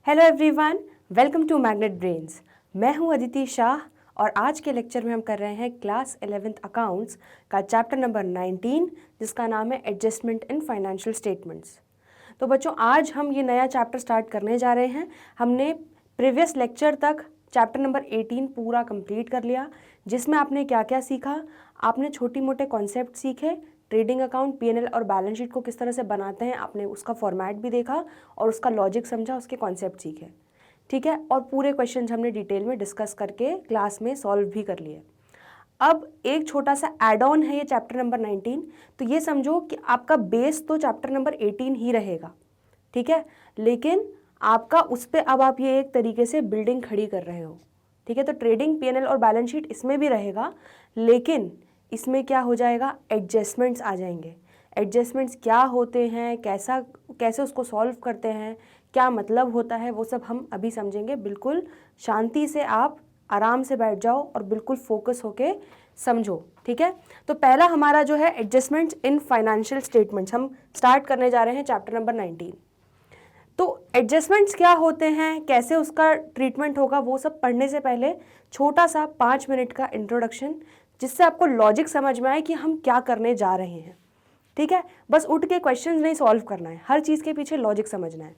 Hello everyone, welcome to Magnet Brains. मैं हूं अदिति शाह और आज के लेक्चर में हम कर रहे हैं क्लास 11th अकाउंट्स का चैप्टर नंबर 19 जिसका नाम है एडजस्टमेंट इन फाइनेंशियल स्टेटमेंट्स। तो बच्चों, आज हम ये नया चैप्टर स्टार्ट करने जा रहे हैं। हमने प्रीवियस लेक्चर तक चैप्टर नंबर 18 पूरा कंप्लीट कर लिया, जिसमें आपने क्या क्या सीखा। आपने छोटी मोटे कॉन्सेप्ट सीखे, ट्रेडिंग अकाउंट, पीएनएल और बैलेंस शीट को किस तरह से बनाते हैं, आपने उसका फॉर्मेट भी देखा और उसका लॉजिक समझा, उसके कॉन्सेप्ट सीखे। ठीक है, और पूरे क्वेश्चंस हमने डिटेल में डिस्कस करके क्लास में सॉल्व भी कर लिए। अब एक छोटा सा एड ऑन है ये चैप्टर नंबर 19, तो ये समझो कि आपका बेस तो चैप्टर नंबर 18 ही रहेगा। ठीक है, लेकिन आपका उस पर अब आप ये एक तरीके से बिल्डिंग खड़ी कर रहे हो। ठीक है, तो ट्रेडिंग, पीएनएल और बैलेंस शीट इसमें भी रहेगा, लेकिन इसमें क्या हो जाएगा, एडजस्टमेंट्स आ जाएंगे। एडजस्टमेंट्स क्या होते हैं, कैसे उसको सॉल्व करते हैं, क्या मतलब होता है, वो सब हम अभी समझेंगे। बिल्कुल शांति से आप आराम से बैठ जाओ और बिल्कुल फोकस होके समझो। ठीक है, तो पहला हमारा जो है एडजस्टमेंट्स इन फाइनेंशियल स्टेटमेंट्स, हम स्टार्ट करने जा रहे हैं चैप्टर नंबर 19। तो एडजस्टमेंट्स क्या होते हैं, कैसे उसका ट्रीटमेंट होगा, वो सब पढ़ने से पहले छोटा सा 5 मिनट का इंट्रोडक्शन, जिससे आपको लॉजिक समझ में आए कि हम क्या करने जा रहे हैं। ठीक है, बस उठ के क्वेश्चंस नहीं सॉल्व करना है, हर चीज़ के पीछे लॉजिक समझना है।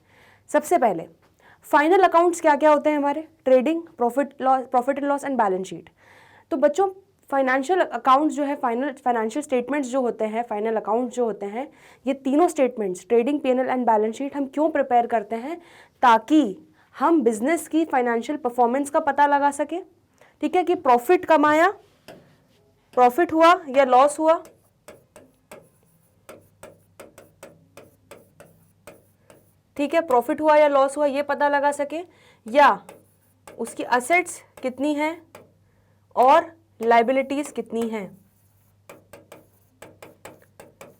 सबसे पहले फाइनल अकाउंट्स क्या क्या होते हैं हमारे, trading, profit and loss and balance sheet. तो बच्चों, फाइनेंशियल अकाउंट्स जो है, फाइनेंशियल स्टेटमेंट्स जो होते हैं, फाइनल अकाउंट्स जो होते हैं, ये तीनों statements, trading, PNL and balance sheet, हम क्यों प्रिपेयर करते हैं, ताकि हम बिजनेस की फाइनेंशियल परफॉर्मेंस का पता लगा सके। ठीक है, कि प्रॉफिट कमाया, प्रॉफिट हुआ या लॉस हुआ, ठीक है, प्रॉफिट हुआ या लॉस हुआ ये पता लगा सके, या उसकी असेट्स कितनी हैं और लायबिलिटीज कितनी हैं।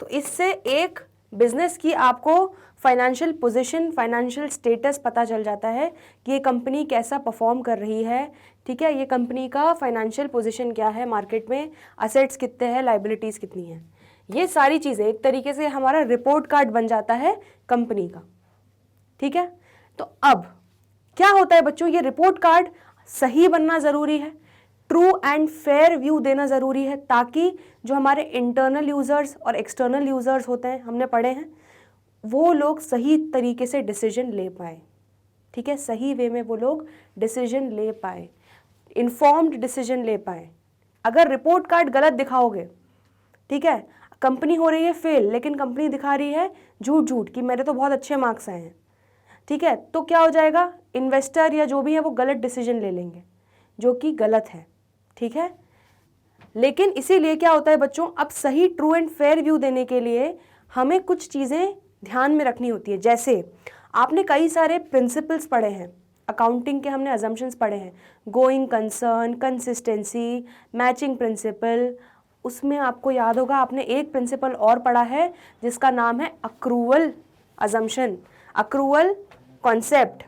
तो इससे एक बिजनेस की आपको फाइनेंशियल पोजीशन, फाइनेंशियल स्टेटस पता चल जाता है कि ये कंपनी कैसा परफॉर्म कर रही है। ठीक है, ये कंपनी का फाइनेंशियल पोजीशन क्या है मार्केट में, असेट्स कितने हैं, लायबिलिटीज कितनी हैं। ये सारी चीज़ें एक तरीके से हमारा रिपोर्ट कार्ड बन जाता है कंपनी का। ठीक है, तो अब क्या होता है बच्चों, ये रिपोर्ट कार्ड सही बनना ज़रूरी है, ट्रू एंड फेयर व्यू देना ज़रूरी है, ताकि जो हमारे इंटरनल यूज़र्स और एक्सटर्नल यूज़र्स होते हैं, हमने पढ़े हैं, वो लोग सही तरीके से डिसीजन ले पाए। ठीक है, सही वे में वो लोग डिसीजन ले पाए, इन्फॉर्म्ड डिसीजन ले पाए। अगर रिपोर्ट कार्ड गलत दिखाओगे, ठीक है, कंपनी हो रही है फेल, लेकिन कंपनी दिखा रही है झूठ झूठ कि मेरे तो बहुत अच्छे मार्क्स आए हैं, ठीक है, तो क्या हो जाएगा, इन्वेस्टर या जो भी है वो गलत डिसीजन ले लेंगे, जो कि गलत है। ठीक है, लेकिन इसीलिए क्या होता है बच्चों, अब सही ट्रू एंड फेयर व्यू देने के लिए हमें कुछ चीज़ें ध्यान में रखनी होती है। जैसे आपने कई सारे प्रिंसिपल्स पढ़े हैं, अकाउंटिंग के हमने अजम्पशंस पढ़े हैं, going concern, consistency, matching principal. उसमें आपको याद होगा आपने एक प्रिंसिपल और पढ़ा है जिसका नाम है अक्रूवल अजम्पशन, अक्रूवल कॉन्सेप्ट।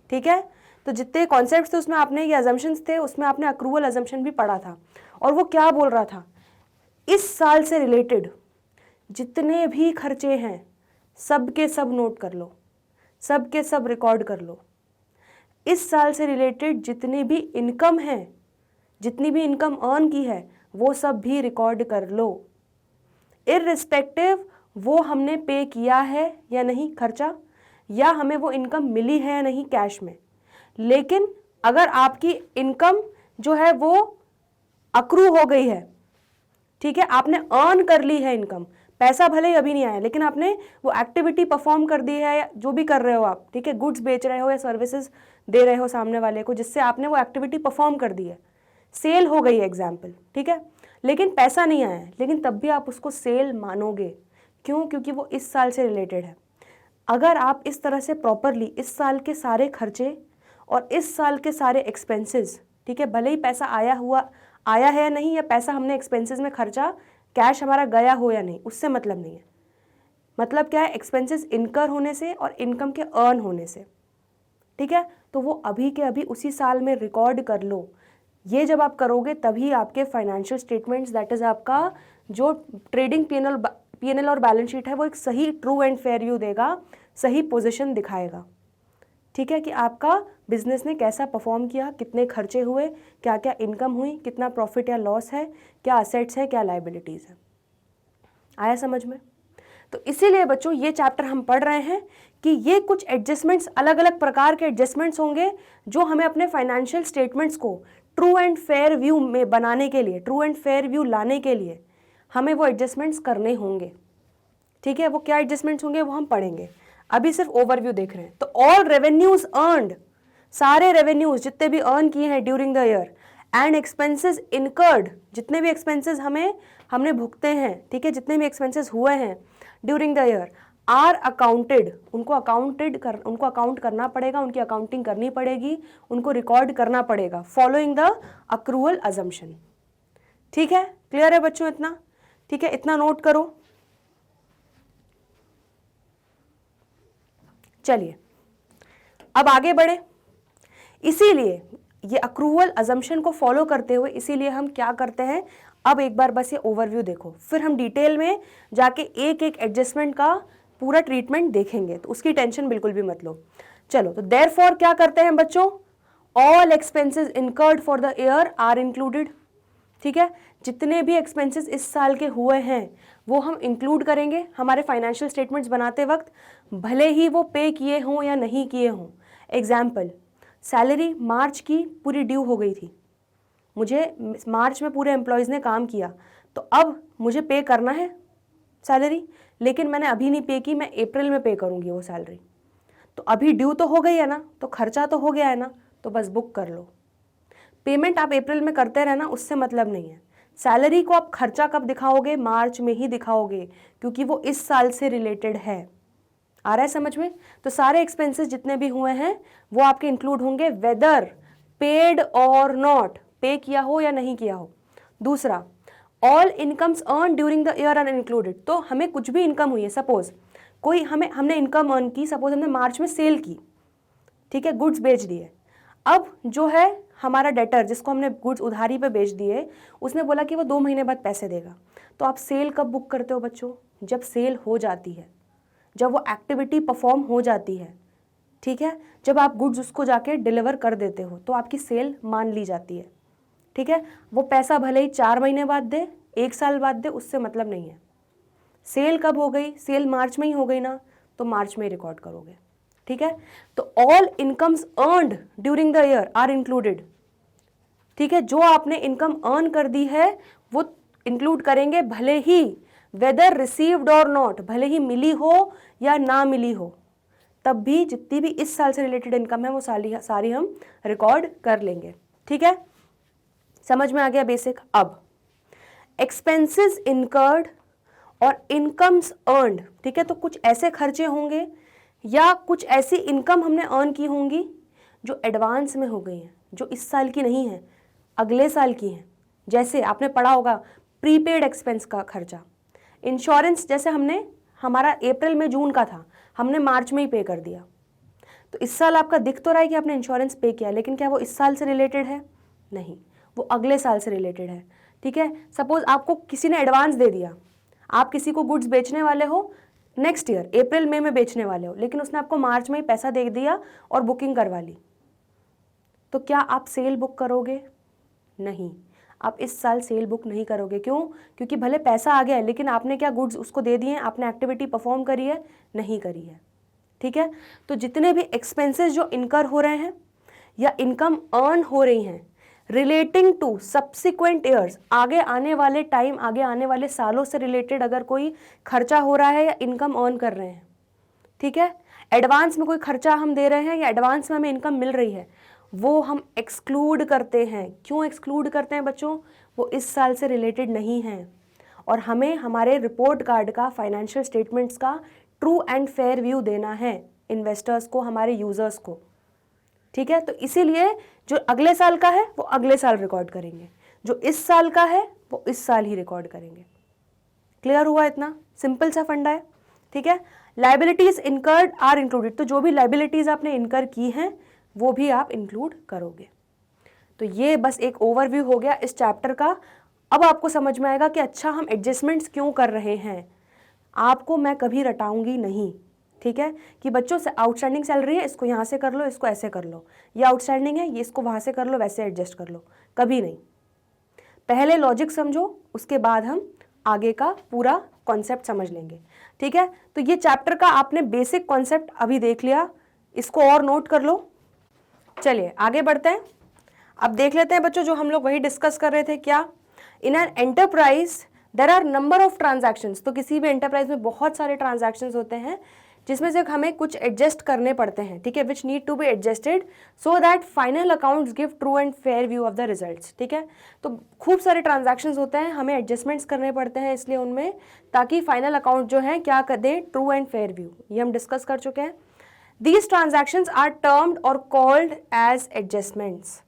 ठीक है, तो जितने कॉन्सेप्ट्स थे उसमें आपने ये अजम्पशंस थे, उसमें आपने अक्रूवल अजम्पशन भी पढ़ा था। और वो क्या बोल रहा था, इस साल से रिलेटेड जितने भी खर्चे हैं सब के सब नोट कर लो, सब के सब रिकॉर्ड कर लो। इस साल से रिलेटेड जितनी भी इनकम है, जितनी भी इनकम अर्न की है, वो सब भी रिकॉर्ड कर लो, इररिस्पेक्टिव वो हमने पे किया है या नहीं खर्चा, या हमें वो इनकम मिली है या नहीं कैश में। लेकिन अगर आपकी इनकम जो है वो अक्रू हो गई है, ठीक है, आपने अर्न कर ली है इनकम, पैसा भले ही अभी नहीं आया, लेकिन आपने वो एक्टिविटी परफॉर्म कर दी है, जो भी कर रहे हो आप, ठीक है, गुड्स बेच रहे हो या सर्विसेज दे रहे हो सामने वाले को, जिससे आपने वो एक्टिविटी परफॉर्म कर दी है, सेल हो गई है एग्जाम्पल, ठीक है, लेकिन पैसा नहीं आया है, लेकिन तब भी आप उसको सेल मानोगे। क्यों? क्योंकि वो इस साल से रिलेटेड है। अगर आप इस तरह से प्रॉपरली इस साल के सारे खर्चे और इस साल के सारे एक्सपेंसेस, ठीक है, भले ही पैसा आया है या नहीं, या पैसा हमने एक्सपेंसेस में खर्चा, कैश हमारा गया हो या नहीं, उससे मतलब नहीं है। मतलब क्या है, एक्सपेंसेस इनकर होने से और इनकम के अर्न होने से। ठीक है, तो वो अभी के अभी उसी साल में रिकॉर्ड कर लो। ये जब आप करोगे तभी आपके फाइनेंशियल स्टेटमेंट्स, दैट इज आपका जो ट्रेडिंग पीएनएल और बैलेंस शीट है, वो एक सही ट्रू एंड फेयर व्यू देगा, सही पोजीशन दिखाएगा। ठीक है, कि आपका बिजनेस ने कैसा परफॉर्म किया, कितने खर्चे हुए, क्या क्या इनकम हुई, कितना प्रॉफिट या लॉस है, क्या असेट्स है, क्या लायबिलिटीज़ है। आया समझ में? तो इसीलिए बच्चों ये चैप्टर हम पढ़ रहे हैं कि ये कुछ एडजस्टमेंट्स, अलग अलग प्रकार के एडजस्टमेंट्स होंगे जो हमें अपने फाइनेंशियल स्टेटमेंट्स को ट्रू एंड फेयर व्यू में बनाने के लिए, ट्रू एंड फेयर व्यू लाने के लिए हमें वो एडजस्टमेंट्स करने होंगे। ठीक है, वो क्या एडजस्टमेंट्स होंगे वो हम पढ़ेंगे, अभी सिर्फ ओवरव्यू देख रहे हैं। तो ऑल रेवेन्यूज अर्नड, सारे रेवेन्यूज जितने भी अर्न किए हैं during the year, and expenses incurred, जितने भी एक्सपेंसेस हमने भुगते हैं, ठीक है, जितने भी एक्सपेंसेस हुए हैं during the year, are accounted, उनको अकाउंट करना पड़ेगा, उनकी अकाउंटिंग करनी पड़ेगी, उनको रिकॉर्ड करना पड़ेगा फॉलोइंग द अक्रूअल अजम्पशन। ठीक है, क्लियर है बच्चों इतना? ठीक है, इतना नोट करो। चलिए अब आगे बढ़े। इसीलिए ये अक्रूवल अजम्पशन को फॉलो करते हुए इसीलिए हम क्या करते हैं, अब एक बार बस ये ओवरव्यू देखो, फिर हम डिटेल में जाके एक एक एडजस्टमेंट का पूरा ट्रीटमेंट देखेंगे, तो उसकी टेंशन बिल्कुल भी मत लो। चलो, तो देयरफॉर क्या करते हैं बच्चों, all expenses incurred for the year are included. ठीक है, जितने भी एक्सपेंसेस इस साल के हुए हैं वो हम इंक्लूड करेंगे हमारे फाइनेंशियल स्टेटमेंट्स बनाते वक्त, भले ही वो पे किए हों या नहीं किए हों। एग्जाम्पल, सैलरी मार्च की पूरी ड्यू हो गई थी, मुझे मार्च में पूरे एम्प्लॉयज़ ने काम किया, तो अब मुझे पे करना है सैलरी, लेकिन मैंने अभी नहीं पे की, मैं अप्रैल में पे करूँगी वो सैलरी। तो अभी ड्यू तो हो गई है ना, तो खर्चा तो हो गया है ना, तो बस बुक कर लो। पेमेंट आप अप्रैल में करते रहना, उससे मतलब नहीं है। सैलरी को आप खर्चा कब दिखाओगे, मार्च में ही दिखाओगे, क्योंकि वो इस साल से रिलेटेड है। आ रहा है समझ में? तो सारे एक्सपेंसेस जितने भी हुए हैं वो आपके इंक्लूड होंगे, वेदर पेड और नॉट, पे किया हो या नहीं किया हो। दूसरा, all incomes earn during the year are included. तो हमें कुछ भी इनकम हुई है, सपोज कोई हमने इनकम अर्न की, सपोज हमने मार्च में सेल की, ठीक है, गुड्स बेच दिए। अब जो है हमारा डेटर, जिसको हमने गुड्स उधारी पे बेच दिए, उसने बोला कि वो 2 महीने बाद पैसे देगा। तो आप सेल कब बुक करते हो बच्चों, जब सेल हो जाती है, जब वो एक्टिविटी परफॉर्म हो जाती है। ठीक है, जब आप गुड्स उसको जाके डिलीवर कर देते हो तो आपकी सेल मान ली जाती है। ठीक है, वो पैसा भले ही 4 महीने बाद दे, 1 साल बाद दे, उससे मतलब नहीं है। सेल कब हो गई, सेल मार्च में ही हो गई ना, तो मार्च में ही रिकॉर्ड करोगे। ठीक है, तो all incomes earned during the year are included. ठीक है, जो आपने इनकम अर्न कर दी है वो इंक्लूड करेंगे, भले ही वेदर रिसीव्ड और नॉट, भले ही मिली हो या ना मिली हो, तब भी जितनी भी इस साल से रिलेटेड इनकम है वो सारी हम रिकॉर्ड कर लेंगे। ठीक है, समझ में आ गया बेसिक। अब एक्सपेंसेस इनकर्ड और इनकम्स अर्नड, ठीक है, तो कुछ ऐसे खर्चे होंगे या कुछ ऐसी इनकम हमने अर्न की होंगी जो एडवांस में हो गई हैं, जो इस साल की नहीं है, अगले साल की हैं। जैसे आपने पढ़ा होगा प्रीपेड एक्सपेंस का खर्चा, इंश्योरेंस, जैसे हमारा अप्रैल में जून का था, हमने मार्च में ही पे कर दिया, तो इस साल आपका दिख तो रहा है कि आपने इंश्योरेंस पे किया, लेकिन क्या वो इस साल से रिलेटेड है? नहीं, वो अगले साल से रिलेटेड है। ठीक है, सपोज आपको किसी ने एडवांस दे दिया, आप किसी को गुड्स बेचने वाले हो नेक्स्ट ईयर अप्रैल मई में बेचने वाले हो, लेकिन उसने आपको मार्च में ही पैसा दे दिया और बुकिंग करवा ली, तो क्या आप सेल बुक करोगे? नहीं, आप इस साल सेल बुक नहीं करोगे। क्यों? क्योंकि भले पैसा आ गया है, लेकिन आपने क्या गुड्स उसको दे दिए हैं, आपने एक्टिविटी परफॉर्म करी है? नहीं करी है। ठीक है, तो जितने भी एक्सपेंसेस जो इनकर हो रहे हैं या इनकम अर्न हो रही हैं रिलेटिंग टू सब्सिक्वेंट ईयर्स, आगे आने वाले टाइम, आगे आने वाले सालों से रिलेटेड अगर कोई खर्चा हो रहा है या इनकम अर्न कर रहे हैं, ठीक है, एडवांस में कोई खर्चा हम दे रहे हैं या एडवांस में हमें इनकम मिल रही है, वो हम एक्सक्लूड करते हैं। क्यों एक्सक्लूड करते हैं बच्चों? वो इस साल से रिलेटेड नहीं है और हमें हमारे रिपोर्ट कार्ड का, फाइनेंशियल स्टेटमेंट्स का ट्रू एंड फेयर व्यू देना है इन्वेस्टर्स को, हमारे यूजर्स को। ठीक है, तो इसीलिए जो अगले साल का है वो अगले साल रिकॉर्ड करेंगे, जो इस साल का है वो इस साल ही रिकॉर्ड करेंगे। क्लियर हुआ? इतना सिंपल सा फंडा है। ठीक है, लाइबिलिटीज इनकर्ड आर इंक्लूडेड, तो जो भी लाइबिलिटीज आपने इनकर की हैं वो भी आप इंक्लूड करोगे। तो ये बस एक ओवरव्यू हो गया इस चैप्टर का। अब आपको समझ में आएगा कि अच्छा हम एडजस्टमेंट्स क्यों कर रहे हैं। आपको मैं कभी रटाऊंगी नहीं, ठीक है, कि बच्चों से आउटस्टैंडिंग सैलरी है, इसको यहाँ से कर लो, इसको ऐसे कर लो, ये आउटस्टैंडिंग है, ये इसको वहाँ से कर लो, वैसे एडजस्ट कर लो, कभी नहीं। पहले लॉजिक समझो, उसके बाद हम आगे का पूरा कॉन्सेप्ट समझ लेंगे। ठीक है, तो ये चैप्टर का आपने बेसिक कॉन्सेप्ट अभी देख लिया, इसको और नोट कर लो। चलिए आगे बढ़ते हैं। अब देख लेते हैं बच्चों, जो हम लोग वही डिस्कस कर रहे थे, क्या in an enterprise there are number of transactions. तो किसी भी एंटरप्राइज में बहुत सारे ट्रांजैक्शंस होते हैं जिसमें से हमें कुछ एडजस्ट करने पड़ते हैं। ठीक है, which need to be adjusted so that final accounts give true and fair view of the results. ठीक है, तो खूब सारे ट्रांजैक्शंस होते हैं, हमें एडजस्टमेंट्स करने पड़ते हैं इसलिए उनमें, ताकि फाइनल अकाउंट जो है क्या कर दे, ट्रू एंड फेयर व्यू। ये हम डिस्कस कर चुके हैं। These transactions are termed or called as adjustments।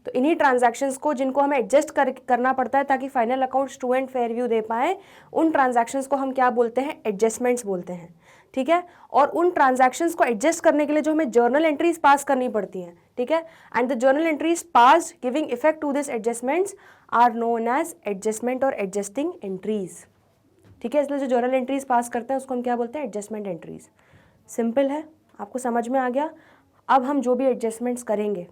तो इन्हीं ट्रांजैक्शंस को, जिनको हमें एडजस्ट करना पड़ता है ताकि final accounts true and fair view दे पाए, उन ट्रांजैक्शंस को हम क्या बोलते हैं, एडजस्टमेंट्स बोलते हैं। ठीक है, और उन ट्रांजैक्शंस को एडजस्ट करने के लिए जो हमें जर्नल एंट्रीज पास करनी पड़ती हैं, ठीक है, and the journal entries pass giving effect to this adjustments are known as adjustment और एडजस्टिंग एंट्रीज। ठीक है, इसलिए जो जर्नल एंट्रीज पास करते हैं उसको हम क्या बोलते हैं, एडजस्टमेंट एंट्रीज। सिंपल है, आपको समझ में आ गया। अब हम जो भी एडजस्टमेंट्स करेंगे,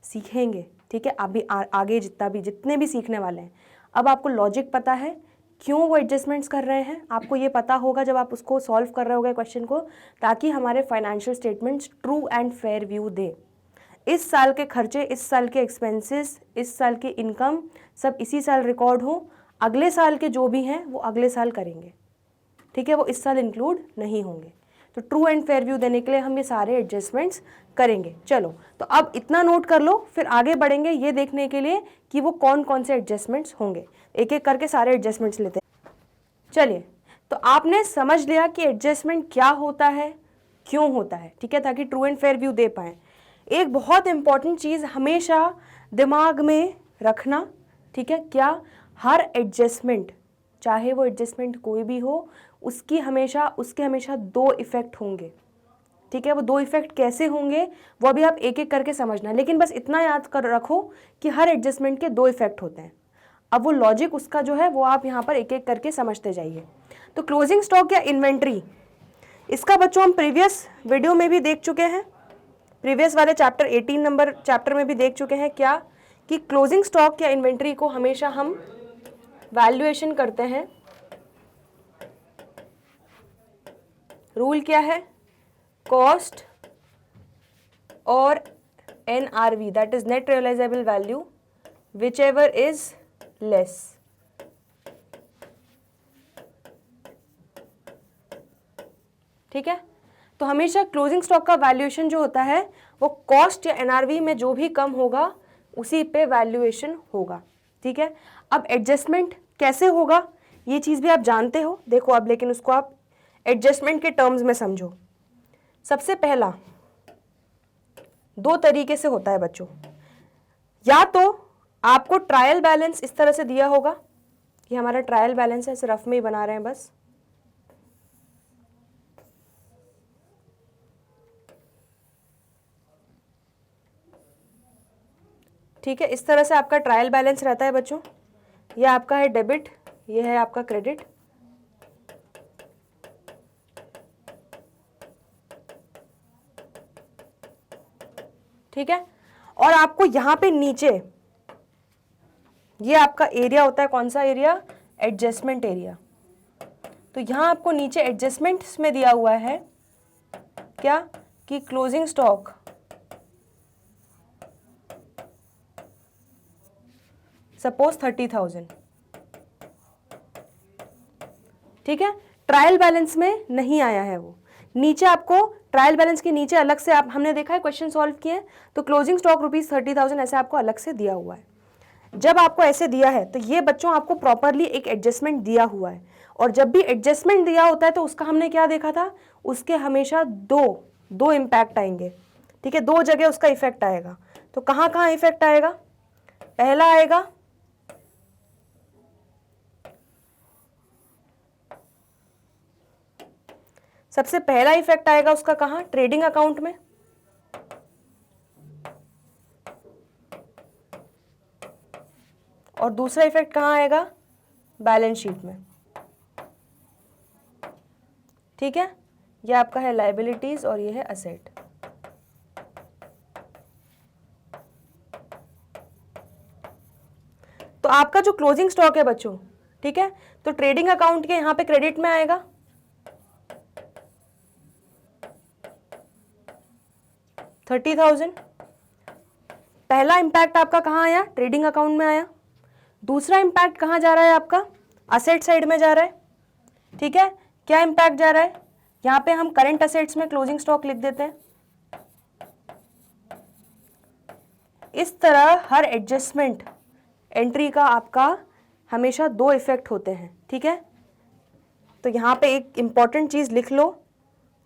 सीखेंगे, ठीक है, अभी आगे जितने भी सीखने वाले हैं, अब आपको लॉजिक पता है क्यों वो एडजस्टमेंट्स कर रहे हैं, आपको ये पता होगा जब आप उसको सॉल्व कर रहे होगे क्वेश्चन को, ताकि हमारे financial statements true and fair view दे। इस साल के खर्चे, इस साल के एक्सपेंसेस, इस साल की इनकम सब इसी साल रिकॉर्ड हो, अगले साल के जो भी हैं वो अगले साल करेंगे। ठीक है, वो इस साल इंक्लूड नहीं होंगे। तो ट्रू एंड फेयर व्यू देने के लिए हम ये सारे एडजस्टमेंट्स करेंगे। चलो, तो अब इतना नोट कर लो, फिर आगे बढ़ेंगे ये देखने के लिए कि वो कौन कौन से एडजस्टमेंट्स होंगे। एक एक करके सारे एडजस्टमेंट्स लेते हैं। चलिए, तो आपने समझ लिया कि एडजस्टमेंट क्या होता है, क्यों होता है, ठीक है, ताकि ट्रू एंड फेयर व्यू दे पाएँ। एक बहुत इंपॉर्टेंट चीज़ हमेशा दिमाग में रखना, ठीक है, क्या, हर एडजस्टमेंट, चाहे वो एडजस्टमेंट कोई भी हो, उसके हमेशा दो इफेक्ट होंगे। ठीक है, वो दो इफेक्ट कैसे होंगे वो अभी आप एक एक करके समझना, लेकिन बस इतना याद कर रखो कि हर एडजस्टमेंट के दो इफेक्ट होते हैं। अब वो लॉजिक उसका जो है वो आप यहाँ पर एक एक करके समझते जाइए। तो क्लोजिंग स्टॉक या इन्वेंट्री, इसका बच्चों हम प्रीवियस वीडियो में भी देख चुके हैं, प्रीवियस वाले चैप्टर 18 नंबर चैप्टर में भी देख चुके हैं, क्या कि क्लोजिंग स्टॉक या इन्वेंट्री को हमेशा हम वैल्यूएशन करते हैं। रूल क्या है, कॉस्ट और NRV, that is net realisable value, whichever is less. ठीक है, तो हमेशा क्लोजिंग स्टॉक का वैल्यूएशन जो होता है वो कॉस्ट या NRV में जो भी कम होगा उसी पे वैल्यूएशन होगा। ठीक है, अब एडजस्टमेंट कैसे होगा ये चीज़ भी आप जानते हो, देखो अब, लेकिन उसको आप एडजस्टमेंट के टर्म्स में समझो। सबसे पहला, दो तरीके से होता है बच्चों, या तो आपको ट्रायल बैलेंस इस तरह से दिया होगा, ये हमारा ट्रायल बैलेंस है, इसे रफ में ही बना रहे हैं बस। ठीक है, इस तरह से आपका ट्रायल बैलेंस रहता है बच्चों। ये आपका है डेबिट, ये है आपका क्रेडिट। ठीक है, और आपको यहाँ पे नीचे ये आपका एरिया होता है, कौन सा एरिया, एडजस्टमेंट एरिया। तो यहाँ आपको नीचे एडजस्टमेंट्स में दिया हुआ है क्या, कि क्लोजिंग स्टॉक सपोज 30,000। ठीक है, ट्रायल बैलेंस में नहीं आया है वो, नीचे आपको ट्रायल बैलेंस के नीचे अलग से, आप हमने देखा है क्वेश्चन सॉल्व किए, तो क्लोजिंग स्टॉक ₹30,000 ऐसे आपको अलग से दिया हुआ है। जब आपको ऐसे दिया है तो ये बच्चों आपको प्रॉपरली एक एडजस्टमेंट दिया हुआ है, और जब भी एडजस्टमेंट दिया होता है तो उसका हमने क्या देखा था, उसके हमेशा दो इम्पैक्ट आएंगे। ठीक है, दो जगह उसका इफेक्ट आएगा। तो कहाँ कहाँ इफेक्ट आएगा, पहला आएगा सबसे पहला इफेक्ट आएगा उसका कहाँ, ट्रेडिंग अकाउंट में। और दूसरा इफेक्ट कहाँ आएगा, बैलेंस शीट में। ठीक है, ये आपका है लाइबिलिटीज और ये है असेट। तो आपका जो क्लोजिंग स्टॉक है बच्चों, ठीक है, तो ट्रेडिंग अकाउंट के यहां पे क्रेडिट में आएगा, 30,000। पहला इंपैक्ट आपका कहाँ आया? ट्रेडिंग अकाउंट में आया। दूसरा इंपैक्ट कहाँ जा रहा है आपका? असेट साइड में जा रहा है, ठीक है। क्या इंपैक्ट जा रहा है? यहाँ पे हम करंट असेट्स में क्लोजिंग स्टॉक लिख देते हैं। इस तरह हर एडजस्टमेंट एंट्री का आपका हमेशा दो इफेक्ट होते हैं, ठीक है। तो यहाँ पे एक इंपॉर्टेंट चीज लिख लो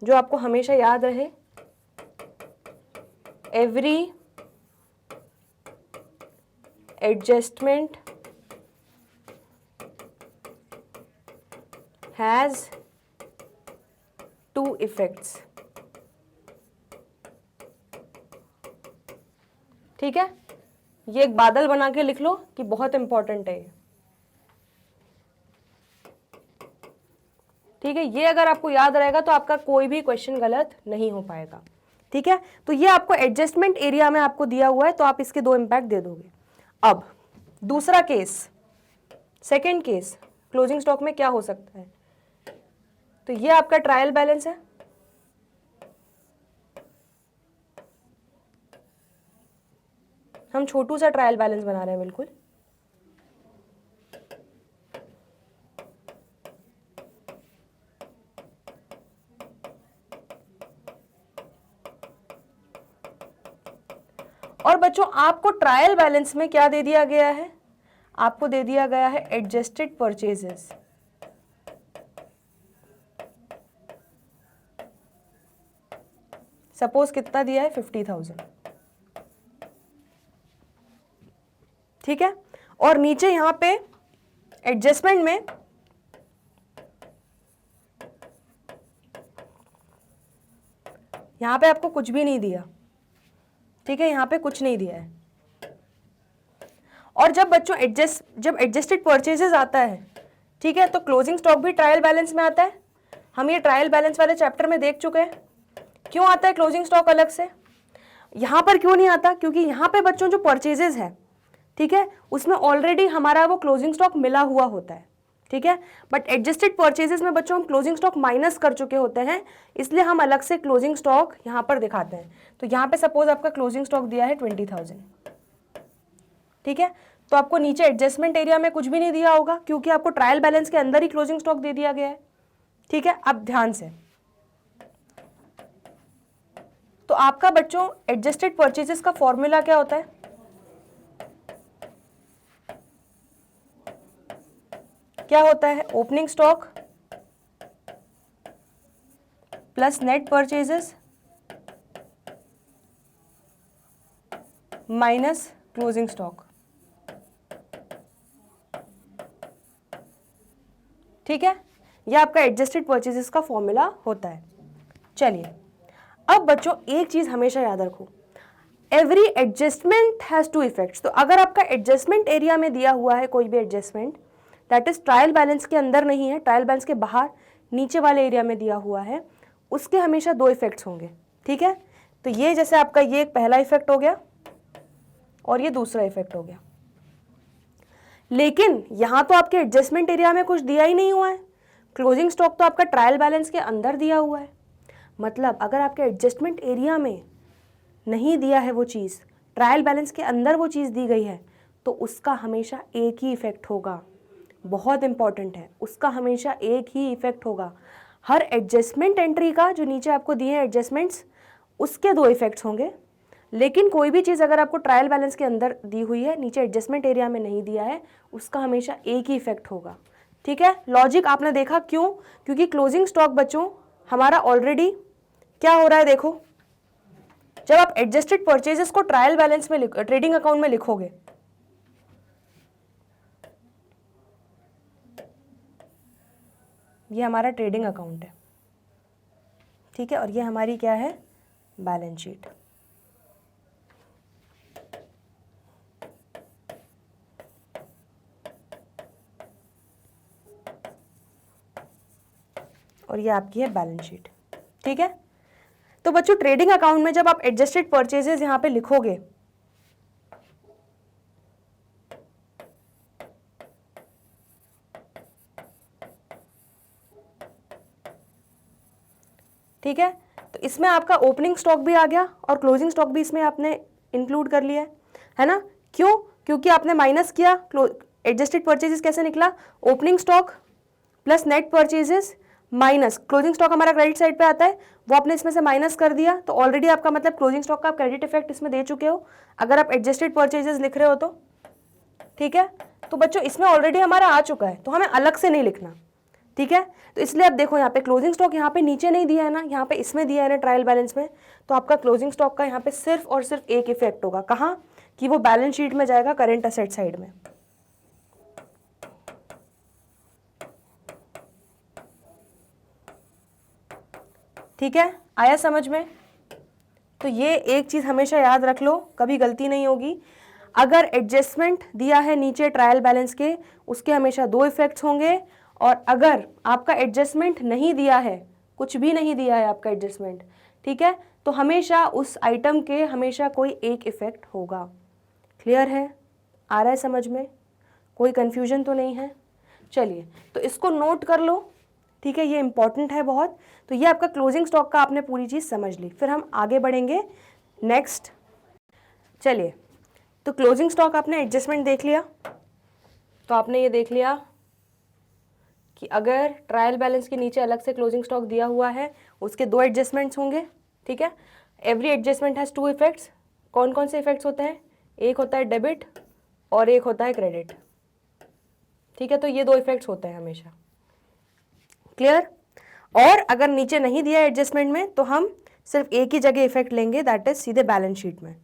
जो आपको हमेशा याद रहे, every adjustment has two effects, ठीक है। ये एक बादल बना के लिख लो कि बहुत इंपॉर्टेंट है ये, ठीक है। ये अगर आपको याद रहेगा तो आपका कोई भी क्वेश्चन गलत नहीं हो पाएगा, ठीक है। तो ये आपको एडजस्टमेंट एरिया में आपको दिया हुआ है, तो आप इसके दो इंपैक्ट दे दोगे। अब दूसरा case, second case, closing stock में क्या हो सकता है? तो ये आपका ट्रायल बैलेंस है, हम छोटू सा ट्रायल बैलेंस बना रहे हैं बिल्कुल। और बच्चों आपको ट्रायल बैलेंस में क्या दे दिया गया है? आपको दे दिया गया है एडजस्टेड परचेजेस। सपोज कितना दिया है? 50,000, ठीक है। और नीचे यहां पे एडजस्टमेंट में यहां पे आपको कुछ भी नहीं दिया, ठीक है, यहां पे कुछ नहीं दिया है। और जब बच्चों जब एडजस्टेड परचेजेस आता है, ठीक है, तो क्लोजिंग स्टॉक भी ट्रायल बैलेंस में आता है। हम ये ट्रायल बैलेंस वाले चैप्टर में देख चुके हैं। क्यों आता है क्लोजिंग स्टॉक अलग से? यहां पर क्यों नहीं आता? क्योंकि यहां पे बच्चों जो परचेजेस है, ठीक है, उसमें ऑलरेडी हमारा वो क्लोजिंग स्टॉक मिला हुआ होता है, ठीक है। बट एडजस्टेड परचेजेस में बच्चों हम क्लोजिंग स्टॉक माइनस कर चुके होते हैं, इसलिए हम अलग से क्लोजिंग स्टॉक यहां पर दिखाते हैं। तो यहां पे सपोज आपका क्लोजिंग स्टॉक दिया है 20,000, ठीक है। तो आपको नीचे एडजस्टमेंट एरिया में कुछ भी नहीं दिया होगा क्योंकि आपको ट्रायल बैलेंस के अंदर ही क्लोजिंग स्टॉक दे दिया गया है, ठीक है। अब ध्यान से, तो आपका बच्चों एडजस्टेड परचेजेस का फॉर्मूला क्या होता है? क्या होता है? Opening stock plus net purchases minus closing stock, ठीक है। यह आपका एडजस्टेड परचेजेस का फॉर्मूला होता है। चलिए अब बच्चों एक चीज हमेशा याद रखो, every adjustment has two effects. तो अगर आपका एडजस्टमेंट एरिया में दिया हुआ है कोई भी adjustment, that is trial balance के अंदर नहीं है, ट्रायल बैलेंस के बाहर नीचे वाले एरिया में दिया हुआ है, उसके हमेशा दो इफेक्ट्स होंगे, ठीक है। तो ये जैसे आपका ये एक पहला इफेक्ट हो गया और ये दूसरा इफेक्ट हो गया। लेकिन यहां तो आपके एडजस्टमेंट एरिया में कुछ दिया ही नहीं हुआ है, क्लोजिंग स्टॉक तो आपका ट्रायल बैलेंस के अंदर दिया हुआ है। मतलब अगर आपके एडजस्टमेंट एरिया में नहीं दिया है वो चीज़, ट्रायल बैलेंस के अंदर वो चीज़ दी गई है, तो उसका हमेशा एक ही इफेक्ट होगा। बहुत इंपॉर्टेंट है, उसका हमेशा एक ही इफेक्ट होगा। हर एडजस्टमेंट एंट्री का जो नीचे आपको दिए हैं एडजस्टमेंट्स, उसके दो इफेक्ट्स होंगे। लेकिन कोई भी चीज़ अगर आपको ट्रायल बैलेंस के अंदर दी हुई है, नीचे एडजस्टमेंट एरिया में नहीं दिया है, उसका हमेशा एक ही इफेक्ट होगा, ठीक है। लॉजिक आपने देखा क्यों? क्योंकि क्लोजिंग स्टॉक बच्चों हमारा ऑलरेडी क्या हो रहा है, देखो, जब आप एडजस्टेड परचेजेस को ट्रायल बैलेंस में ट्रेडिंग अकाउंट में लिखोगे, ये हमारा ट्रेडिंग अकाउंट है, ठीक है, और ये हमारी क्या है? Balance sheet. और ये आपकी है बैलेंस शीट, ठीक है। तो बच्चों ट्रेडिंग अकाउंट में जब आप एडजस्टेड परचेजेस यहां पे लिखोगे, ठीक है, तो इसमें आपका ओपनिंग स्टॉक भी आ गया और क्लोजिंग स्टॉक भी इसमें आपने इंक्लूड कर लिया है ना। क्यों? क्योंकि आपने माइनस किया। एडजस्टेड परचेजेस कैसे निकला? Opening stock plus net purchases minus closing stock हमारा क्रेडिट साइड पे आता है, वो आपने इसमें से माइनस कर दिया, तो ऑलरेडी आपका मतलब क्लोजिंग स्टॉक का आप क्रेडिट इफेक्ट इसमें दे चुके हो अगर आप एडजस्टेड परचेजेस लिख रहे हो तो, ठीक है। तो बच्चों इसमें ऑलरेडी हमारा आ चुका है, तो हमें अलग से नहीं लिखना, ठीक है। तो इसलिए आप देखो यहाँ पे क्लोजिंग स्टॉक यहाँ पे नीचे नहीं दिया है ना, यहाँ पे इसमें दिया है ना ट्रायल बैलेंस में, तो आपका क्लोजिंग स्टॉक का यहाँ पे सिर्फ और सिर्फ एक इफेक्ट होगा, कहाँ कि वो बैलेंस शीट में जाएगा करेंट असेट साइड में। ठीक है, आया समझ में? तो ये एक चीज हमेशा याद रख लो, कभी गलती नहीं होगी। अगर एडजस्टमेंट दिया है नीचे ट्रायल बैलेंस के, उसके हमेशा दो इफेक्ट्स होंगे, और अगर आपका एडजस्टमेंट नहीं दिया है, कुछ भी नहीं दिया है आपका एडजस्टमेंट, ठीक है, तो हमेशा उस आइटम के हमेशा कोई एक इफेक्ट होगा। क्लियर है? आ रहा है समझ में? कोई कंफ्यूजन तो नहीं है? चलिए, तो इसको नोट कर लो, ठीक है, ये इंपॉर्टेंट है बहुत। तो ये आपका क्लोजिंग स्टॉक का आपने पूरी चीज़ समझ ली। फिर हम आगे बढ़ेंगे नेक्स्ट। चलिए, तो क्लोजिंग स्टॉक आपने एडजस्टमेंट देख लिया, तो आपने ये देख लिया कि अगर ट्रायल बैलेंस के नीचे अलग से क्लोजिंग स्टॉक दिया हुआ है, उसके दो एडजस्टमेंट्स होंगे, ठीक है। Every adjustment has two effects. कौन कौन से इफेक्ट्स होते हैं? एक होता है डेबिट और एक होता है क्रेडिट, ठीक है। तो ये दो इफेक्ट्स होते हैं हमेशा। क्लियर? और अगर नीचे नहीं दिया एडजस्टमेंट में, तो हम सिर्फ एक ही जगह इफेक्ट लेंगे, दैट इज सीधे बैलेंस शीट में।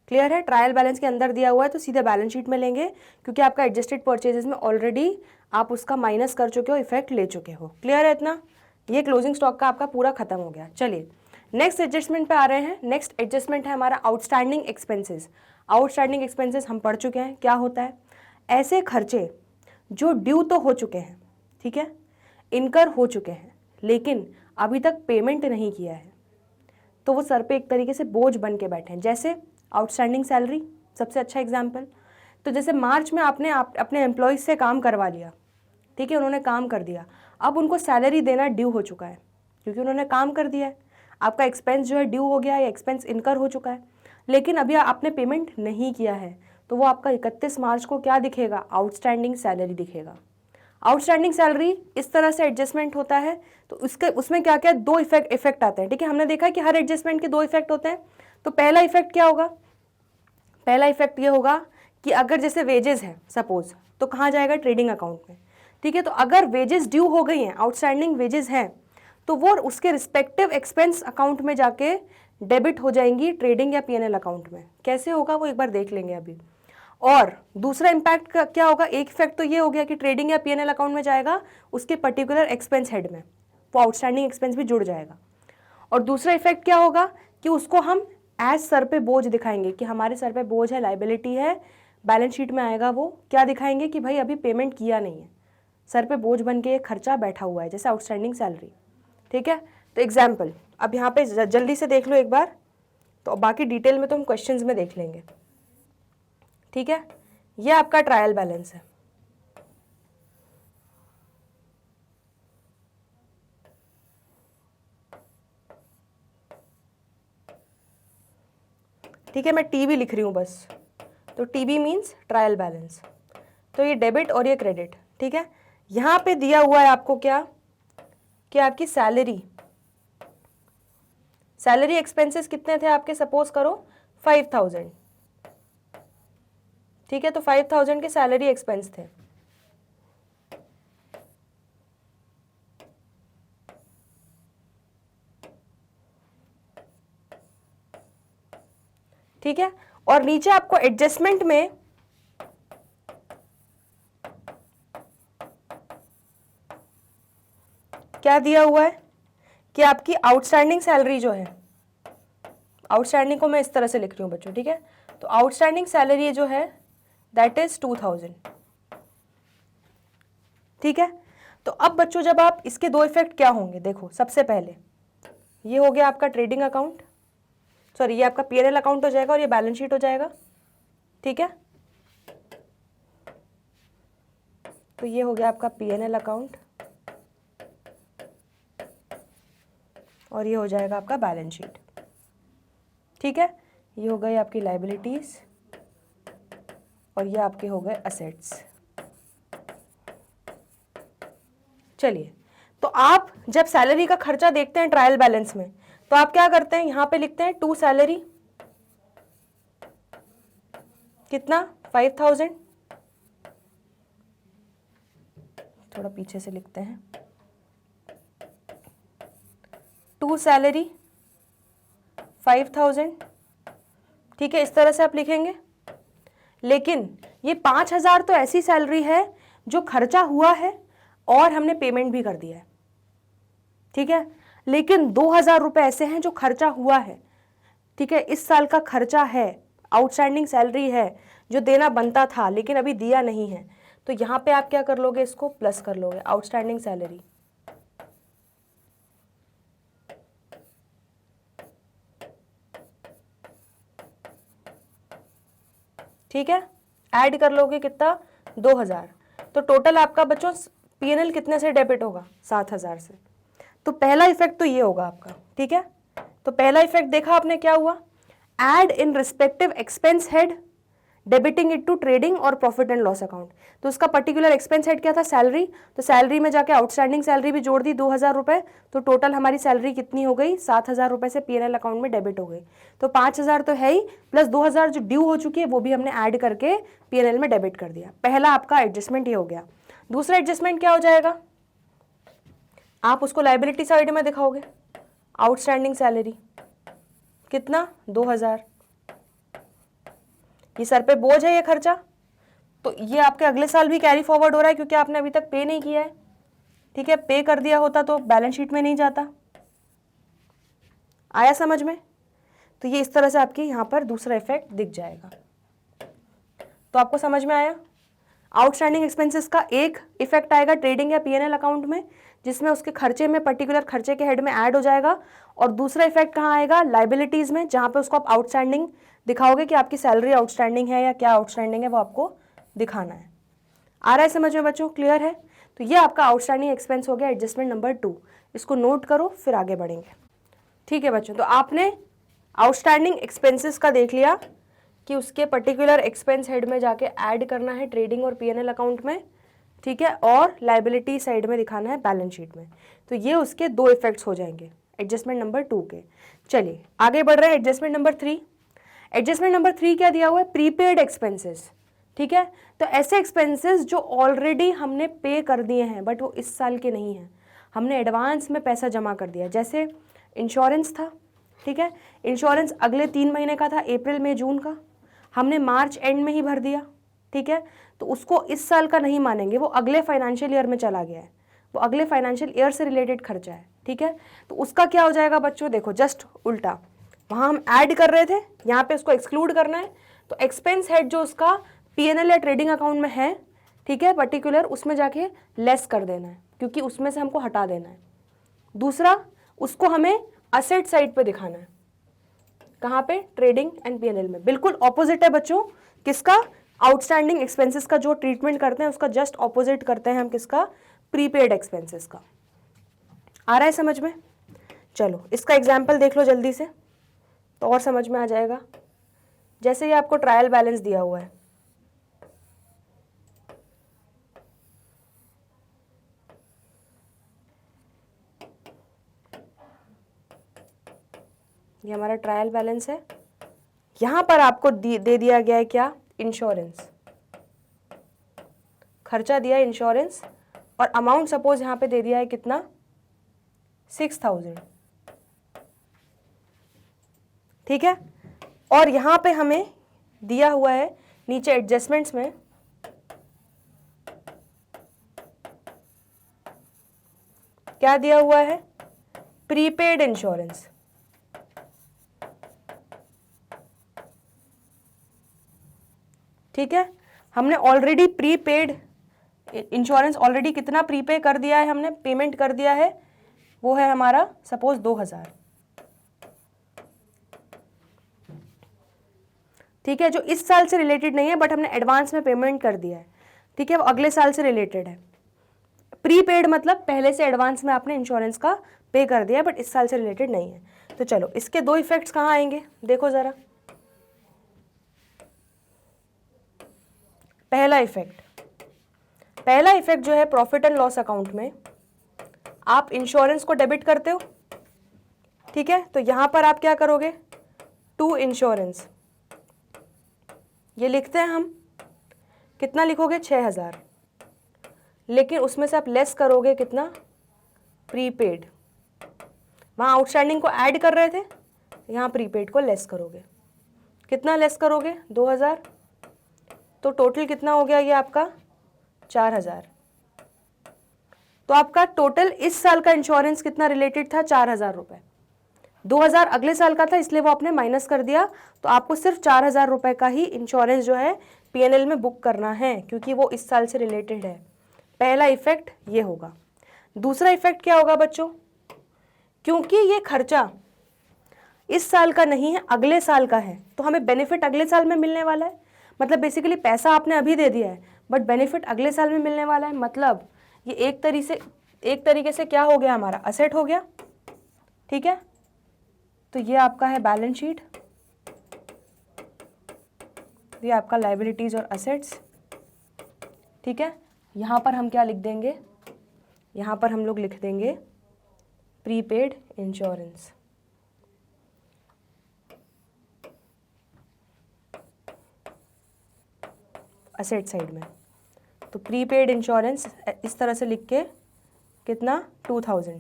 क्लियर है? ट्रायल बैलेंस के अंदर दिया हुआ है तो सीधे बैलेंस शीट में लेंगे, क्योंकि आपका एडजस्टेड परचेजेस में ऑलरेडी आप उसका माइनस कर चुके हो, इफेक्ट ले चुके हो। क्लियर है इतना? ये क्लोजिंग स्टॉक का आपका पूरा खत्म हो गया। चलिए नेक्स्ट एडजस्टमेंट पे आ रहे हैं। नेक्स्ट एडजस्टमेंट है हमारा आउटस्टैंडिंग एक्सपेंसेस। आउटस्टैंडिंग एक्सपेंसेस हम पढ़ चुके हैं, क्या होता है? ऐसे खर्चे जो ड्यू तो हो चुके हैं, ठीक है, इनकर हो चुके हैं, लेकिन अभी तक पेमेंट नहीं किया है, तो वो सर पे एक तरीके से बोझ बन के बैठे हैं। जैसे आउटस्टैंडिंग सैलरी सबसे अच्छा एग्जाम्पल। तो जैसे मार्च में आपने अपने एम्प्लॉयज़ से काम करवा लिया, ठीक है, उन्होंने काम कर दिया, अब उनको सैलरी देना ड्यू हो चुका है, क्योंकि उन्होंने काम कर दिया है। आपका एक्सपेंस जो है ड्यू हो गया है, एक्सपेंस इनकर हो चुका है, लेकिन अभी आपने पेमेंट नहीं किया है, तो वो आपका 31 मार्च को क्या दिखेगा? आउटस्टैंडिंग सैलरी दिखेगा। आउटस्टैंडिंग सैलरी इस तरह से एडजस्टमेंट होता है, तो उसमें क्या क्या दो इफेक्ट आते हैं, ठीक है। हमने देखा है कि हर एडजस्टमेंट के दो इफेक्ट होते हैं। तो पहला इफेक्ट क्या होगा? पहला इफेक्ट ये होगा कि अगर जैसे वेजेस है सपोज, तो कहाँ जाएगा? ट्रेडिंग अकाउंट में, ठीक है। तो अगर वेजेस ड्यू हो गई हैं, आउटस्टैंडिंग वेजेस हैं, तो वो उसके रिस्पेक्टिव एक्सपेंस अकाउंट में जाके डेबिट हो जाएंगी ट्रेडिंग या पीएनएल अकाउंट में। कैसे होगा वो एक बार देख लेंगे अभी। और दूसरा इम्पैक्ट का क्या होगा? एक इफेक्ट तो ये हो गया कि ट्रेडिंग या पीएनएल अकाउंट में जाएगा उसके पर्टिकुलर एक्सपेंस हेड में, वो आउटस्टैंडिंग एक्सपेंस भी जुड़ जाएगा। और दूसरा इफेक्ट क्या होगा कि उसको हम एज सर पे बोझ दिखाएंगे कि हमारे सर पे बोझ है, लाइबिलिटी है, बैलेंस शीट में आएगा। वो क्या दिखाएंगे कि भाई अभी पेमेंट किया नहीं है, सर पे बोझ बन के ये खर्चा बैठा हुआ है, जैसे आउटस्टैंडिंग सैलरी, ठीक है। तो एग्जाम्पल अब यहाँ पे जल्दी से देख लो एक बार, तो बाकी डिटेल में तो हम क्वेश्चंस में देख लेंगे, ठीक है। ये आपका ट्रायल बैलेंस है, ठीक है। मैं टीबी लिख रही हूँ बस, तो टीबी मीन्स ट्रायल बैलेंस। तो ये डेबिट और ये क्रेडिट, ठीक है। यहाँ पे दिया हुआ है आपको क्या कि आपकी सैलरी एक्सपेंसेस कितने थे आपके? सपोज करो 5000, ठीक है। तो 5000 के सैलरी एक्सपेंस थे, ठीक है। और नीचे आपको एडजस्टमेंट में क्या दिया हुआ है कि आपकी आउटस्टैंडिंग सैलरी जो है, आउटस्टैंडिंग को मैं इस तरह से लिख रही हूँ बच्चों, ठीक है। तो आउटस्टैंडिंग सैलरी जो है दैट इज 2000, ठीक है। तो अब बच्चों जब आप इसके दो इफेक्ट क्या होंगे देखो, सबसे पहले ये हो गया आपका ट्रेडिंग अकाउंट, सॉरी ये आपका पीएनएल अकाउंट हो जाएगा और ये बैलेंस शीट हो जाएगा, ठीक है। तो ये हो गया आपका पीएनएल अकाउंट और ये हो जाएगा आपका बैलेंस शीट, ठीक है। ये हो गई आपकी लायबिलिटीज और ये आपके हो गए असेट्स। चलिए, तो आप जब सैलरी का खर्चा देखते हैं ट्रायल बैलेंस में, तो आप क्या करते हैं, यहां पे लिखते हैं टू सैलरी, कितना 5000, थोड़ा पीछे से लिखते हैं, टू सैलरी 5000, ठीक है, इस तरह से आप लिखेंगे। लेकिन ये 5000 तो ऐसी सैलरी है जो खर्चा हुआ है और हमने पेमेंट भी कर दिया है, ठीक है। लेकिन 2000 रुपये ऐसे हैं जो खर्चा हुआ है, ठीक है, इस साल का खर्चा है, आउटस्टैंडिंग सैलरी है जो देना बनता था लेकिन अभी दिया नहीं है। तो यहाँ पे आप क्या कर लोगे, इसको प्लस कर लोगे, आउटस्टैंडिंग सैलरी, ठीक है, ऐड कर लोगे कितना 2000। तो टोटल आपका बच्चों पीएनएल कितने से डेबिट होगा, 7000 से। तो पहला इफेक्ट तो ये होगा आपका, ठीक है। तो पहला इफेक्ट देखा आपने क्या हुआ, add in respective expense head debiting it to trading और प्रॉफिट एंड लॉस अकाउंट। तो उसका पर्टिकुलर एक्सपेंस हेड क्या था, सैलरी, तो सैलरी में जाके आउटस्टैंडिंग सैलरी भी जोड़ दी 2000 रुपये, तो टोटल हमारी सैलरी कितनी हो गई, 7000 रुपये से पीएनएल अकाउंट में डेबिट हो गई। तो 5000 तो है ही, प्लस 2000 जो ड्यू हो चुकी है वो भी हमने ऐड करके पीएनएल में डेबिट कर दिया। पहला आपका एडजस्टमेंट ये हो गया। दूसरा एडजस्टमेंट क्या हो जाएगा, आप उसको लायबिलिटी साइड में दिखाओगे, आउटस्टैंडिंग सैलरी कितना 2000, ये सर पे बोझ है ये खर्चा, तो ये आपके अगले साल भी कैरी फॉरवर्ड हो रहा है क्योंकि आपने अभी तक पे नहीं किया है, ठीक है। पे कर दिया होता तो बैलेंस शीट में नहीं जाता। आया समझ में? तो ये इस तरह से आपके यहाँ पर दूसरा इफेक्ट दिख जाएगा। तो आपको समझ में आया, आउटस्टैंडिंग एक्सपेंसेस का एक इफेक्ट आएगा ट्रेडिंग या पीएनएल अकाउंट में, जिसमें उसके खर्चे में पर्टिकुलर खर्चे के हेड में ऐड हो जाएगा। और दूसरा इफेक्ट कहाँ आएगा, लायबिलिटीज में, जहाँ पे उसको आप आउटस्टैंडिंग दिखाओगे कि आपकी सैलरी आउटस्टैंडिंग है या क्या आउटस्टैंडिंग है वो आपको दिखाना है। आ रहा है समझ में बच्चों, क्लियर है? तो ये आपका आउटस्टैंडिंग एक्सपेंस हो गया एडजस्टमेंट नंबर 2। इसको नोट करो फिर आगे बढ़ेंगे, ठीक है बच्चों। तो आपने आउटस्टैंडिंग एक्सपेंसेस का देख लिया कि उसके पर्टिकुलर एक्सपेंस हेड में जाके ऐड करना है ट्रेडिंग और पीएनएल अकाउंट में, ठीक है, और लायबिलिटी साइड में दिखाना है बैलेंस शीट में। तो ये उसके दो इफेक्ट्स हो जाएंगे एडजस्टमेंट नंबर 2 के। चलिए आगे बढ़ रहे हैं, एडजस्टमेंट नंबर 3। एडजस्टमेंट नंबर 3 क्या दिया हुआ है, प्रीपेड एक्सपेंसेस, ठीक है। तो ऐसे एक्सपेंसेस जो ऑलरेडी हमने पे कर दिए हैं बट वो इस साल के नहीं हैं, हमने एडवांस में पैसा जमा कर दिया। जैसे इंश्योरेंस था, ठीक है, इंश्योरेंस अगले 3 महीने का था, अप्रैल मई जून का, हमने मार्च एंड में ही भर दिया, ठीक है। तो उसको इस साल का नहीं मानेंगे, वो अगले फाइनेंशियल ईयर में चला गया है, वो अगले फाइनेंशियल ईयर से रिलेटेड खर्चा है, ठीक है। तो उसका क्या हो जाएगा बच्चों, देखो जस्ट उल्टा, वहाँ हम ऐड कर रहे थे, यहाँ पे उसको एक्सक्लूड करना है। तो एक्सपेंस हेड जो उसका पीएनएल या ट्रेडिंग अकाउंट में है, ठीक है, पर्टिकुलर, उसमें जाके लेस कर देना है क्योंकि उसमें से हमको हटा देना है। दूसरा, उसको हमें असेट साइड पे दिखाना है, कहाँ पे, ट्रेडिंग एंड पीएनएल में। बिल्कुल ऑपोजिट है बच्चों, किसका, आउटस्टैंडिंग एक्सपेंसेस का जो ट्रीटमेंट करते हैं उसका जस्ट ऑपोजिट करते हैं हम, किसका, प्रीपेड एक्सपेंसेस का। आ रहा है समझ में? चलो इसका एग्जाम्पल देख लो जल्दी से तो और समझ में आ जाएगा। जैसे ये आपको ट्रायल बैलेंस दिया हुआ है, ये हमारा ट्रायल बैलेंस है। यहां पर आपको दे दिया गया है क्या, इंश्योरेंस, खर्चा दिया इंश्योरेंस, और अमाउंट सपोज यहां पे दे दिया है कितना, 6000, ठीक है। और यहां पे हमें दिया हुआ है नीचे एडजस्टमेंट्स में, क्या दिया हुआ है, प्रीपेड इंश्योरेंस, ठीक है। हमने ऑलरेडी प्रीपेड इंश्योरेंस, ऑलरेडी कितना प्रीपे कर दिया है हमने, पेमेंट कर दिया है, वो है हमारा सपोज 2000, ठीक है, जो इस साल से रिलेटेड नहीं है बट हमने एडवांस में पेमेंट कर दिया है, ठीक है, वो अगले साल से रिलेटेड है। प्रीपेड मतलब पहले से एडवांस में आपने इंश्योरेंस का पे कर दिया है बट इस साल से रिलेटेड नहीं है। तो चलो इसके दो इफेक्ट्स कहाँ आएंगे, देखो ज़रा। पहला इफेक्ट जो है प्रॉफिट एंड लॉस अकाउंट में आप इंश्योरेंस को डेबिट करते हो, ठीक है, तो यहां पर आप क्या करोगे, टू इंश्योरेंस ये लिखते हैं हम, कितना लिखोगे 6000, लेकिन उसमें से आप लेस करोगे कितना, प्रीपेड। वहां आउटस्टैंडिंग को ऐड कर रहे थे, यहां प्रीपेड को लेस करोगे, कितना लेस करोगे 2000, तो टोटल कितना हो गया ये आपका 4000। तो आपका टोटल इस साल का इंश्योरेंस कितना रिलेटेड था, 4000 रुपये। 2000 अगले साल का था इसलिए वो आपने माइनस कर दिया, तो आपको सिर्फ 4000 रुपये का ही इंश्योरेंस जो है पीएनएल में बुक करना है क्योंकि वो इस साल से रिलेटेड है। पहला इफेक्ट ये होगा। दूसरा इफेक्ट क्या होगा बच्चों, क्योंकि ये खर्चा इस साल का नहीं है अगले साल का है, तो हमें बेनिफिट अगले साल में मिलने वाला है। मतलब बेसिकली पैसा आपने अभी दे दिया है बट बेनिफिट अगले साल में मिलने वाला है। मतलब ये एक तरीके से क्या हो गया, हमारा असेट हो गया, ठीक है। तो ये आपका है बैलेंस शीट, ये आपका लायबिलिटीज और असेट्स, ठीक है। यहाँ पर हम क्या लिख देंगे, यहाँ पर हम लोग लिख देंगे प्रीपेड इंश्योरेंस। असेट साइड में तो प्रीपेड इंश्योरेंस इस तरह से लिख के कितना 2000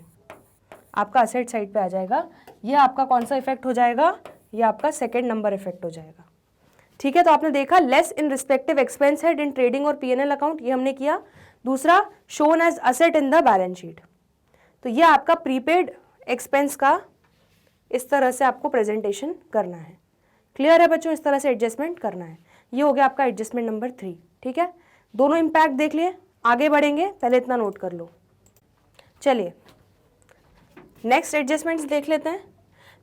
आपका असेट साइड पे आ जाएगा। ये आपका कौन सा इफेक्ट हो जाएगा, ये आपका सेकंड नंबर इफेक्ट हो जाएगा, ठीक है। तो आपने देखा less in respective expense head in trading और पीएनएल अकाउंट, ये हमने किया। दूसरा shown as asset in the balance sheet, तो ये आपका प्रीपेड एक्सपेंस का इस तरह से आपको प्रेजेंटेशन करना है। क्लियर है बच्चों, इस तरह से एडजस्टमेंट करना है। ये हो गया आपका एडजस्टमेंट नंबर 3, ठीक है। दोनों इम्पैक्ट देख लिए, आगे बढ़ेंगे, पहले इतना नोट कर लो। चलिए नेक्स्ट एडजस्टमेंट्स देख लेते हैं।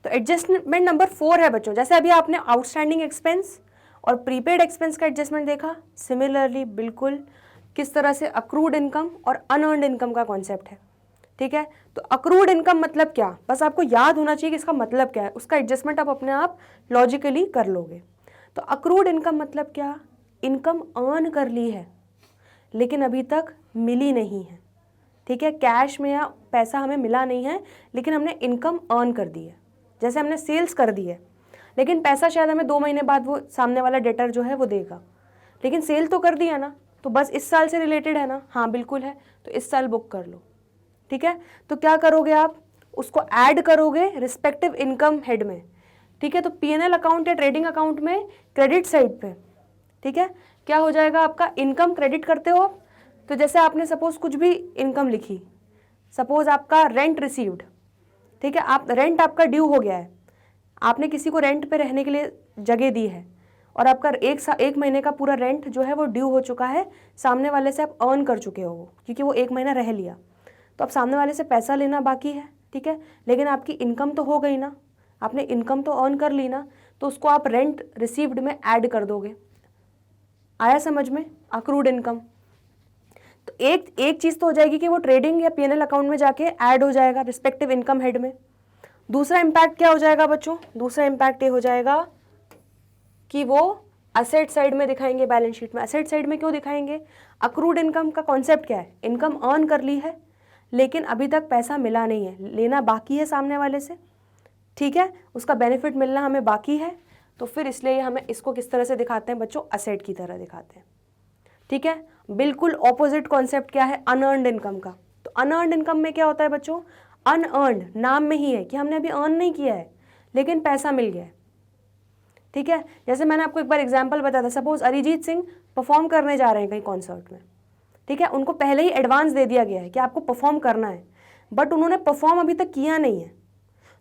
तो एडजस्टमेंट नंबर 4 है बच्चों, जैसे अभी आपने आउटस्टैंडिंग एक्सपेंस और प्रीपेड एक्सपेंस का एडजस्टमेंट देखा, सिमिलरली बिल्कुल किस तरह से अक्रूड इनकम और अनअर्न्ड इनकम का कॉन्सेप्ट है, ठीक है। तो अक्रूड इनकम मतलब क्या, बस आपको याद होना चाहिए कि इसका मतलब क्या है, उसका एडजस्टमेंट आप अपने आप लॉजिकली कर लोगे। तो अक्रूड इनकम मतलब क्या, इनकम अर्न कर ली है लेकिन अभी तक मिली नहीं है, ठीक है। कैश में या पैसा हमें मिला नहीं है लेकिन हमने इनकम अर्न कर दी है। जैसे हमने सेल्स कर दी है लेकिन पैसा शायद हमें 2 महीने बाद वो सामने वाला डेटर जो है वो देगा, लेकिन सेल तो कर दिया ना, तो बस इस साल से रिलेटेड है ना, हाँ बिल्कुल है, तो इस साल बुक कर लो, ठीक है। तो क्या करोगे आप, उसको ऐड करोगे रिस्पेक्टिव इनकम हेड में, ठीक है। तो पीएनएल अकाउंट या ट्रेडिंग अकाउंट में क्रेडिट साइड पे, ठीक है, क्या हो जाएगा आपका, इनकम क्रेडिट करते हो। तो जैसे आपने सपोज कुछ भी इनकम लिखी, सपोज आपका रेंट रिसीव्ड, ठीक है, आप रेंट आपका ड्यू हो गया है, आपने किसी को रेंट पे रहने के लिए जगह दी है और आपका एक महीने का पूरा रेंट जो है वो ड्यू हो चुका है, सामने वाले से आप अर्न कर चुके हो क्योंकि वो 1 महीना रह लिया, तो अब सामने वाले से पैसा लेना बाकी है, ठीक है, लेकिन आपकी इनकम तो हो गई ना, आपने इनकम तो अर्न कर ली ना, तो उसको आप रेंट रिसीव्ड में ऐड कर दोगे। आया समझ में, अक्रूड इनकम। तो एक चीज़ तो हो जाएगी कि वो ट्रेडिंग या पीएनएल अकाउंट में जाके ऐड हो जाएगा रिस्पेक्टिव इनकम हेड में। दूसरा इम्पैक्ट क्या हो जाएगा बच्चों, दूसरा इम्पैक्ट ये हो जाएगा कि वो असेट साइड में दिखाएंगे, बैलेंस शीट में। असेट साइड में क्यों दिखाएंगे, अक्रूड इनकम का कॉन्सेप्ट क्या है, इनकम अर्न कर ली है लेकिन अभी तक पैसा मिला नहीं है, लेना बाकी है सामने वाले से, ठीक है, उसका बेनिफिट मिलना हमें बाकी है, तो फिर इसलिए हमें इसको किस तरह से दिखाते हैं बच्चों, असेट की तरह दिखाते हैं, ठीक है। बिल्कुल ऑपोजिट कॉन्सेप्ट क्या है, अनअर्न्ड इनकम का। तो अनअर्न्ड इनकम में क्या होता है बच्चों, अनअर्न्ड नाम में ही है कि हमने अभी अर्न नहीं किया है लेकिन पैसा मिल गया है, ठीक है। जैसे मैंने आपको एक बार एग्जांपल बताया था, सपोज अरिजीत सिंह परफॉर्म करने जा रहे हैं कहीं कॉन्सर्ट में, ठीक है, उनको पहले ही एडवांस दे दिया गया है कि आपको परफॉर्म करना है, बट उन्होंने परफॉर्म अभी तक किया नहीं है,